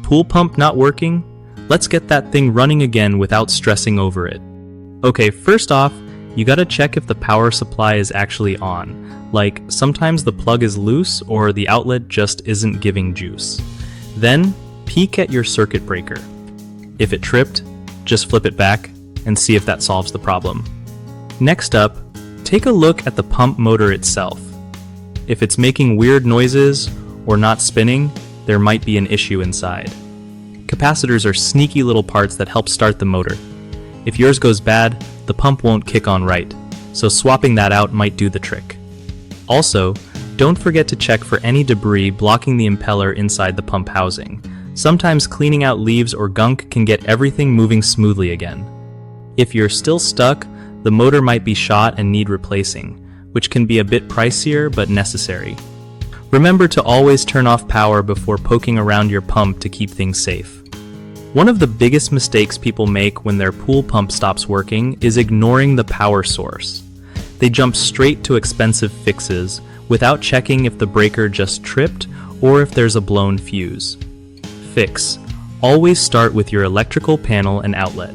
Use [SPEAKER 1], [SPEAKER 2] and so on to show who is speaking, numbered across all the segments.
[SPEAKER 1] Pool pump not working? Let's get that thing running again without stressing over it. Okay, first off, you gotta check if the power supply is actually on. Like, sometimes the plug is loose or the outlet just isn't giving juice. Then, peek at your circuit breaker. If it tripped, just flip it back and see if that solves the problem. Next up, take a look at the pump motor itself. If it's making weird noises or not spinning, there might be an issue inside. Capacitors are sneaky little parts that help start the motor. If yours goes bad, the pump won't kick on right, so swapping that out might do the trick. Also, don't forget to check for any debris blocking the impeller inside the pump housing. Sometimes cleaning out leaves or gunk can get everything moving smoothly again. If you're still stuck, the motor might be shot and need replacing, which can be a bit pricier but necessary. Remember to always turn off power before poking around your pump to keep things safe. One of the biggest mistakes people make when their pool pump stops working is ignoring the power source. They jump straight to expensive fixes without checking if the breaker just tripped or if there's a blown fuse. Fix: always start with your electrical panel and outlet.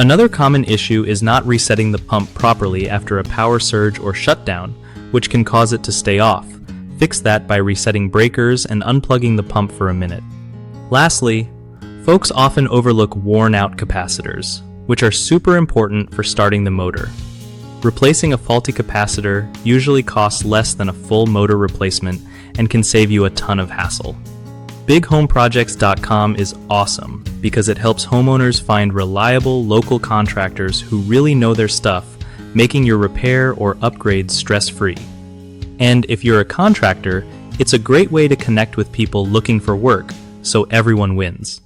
[SPEAKER 1] Another common issue is not resetting the pump properly after a power surge or shutdown, which can cause it to stay off. Fix that by resetting breakers and unplugging the pump for a minute. Lastly, folks often overlook worn-out capacitors, which are super important for starting the motor. Replacing a faulty capacitor usually costs less than a full motor replacement and can save you a ton of hassle. BigHomeProjects.com is awesome because it helps homeowners find reliable local contractors who really know their stuff, making your repair or upgrade stress-free. And if you're a contractor, it's a great way to connect with people looking for work, so everyone wins.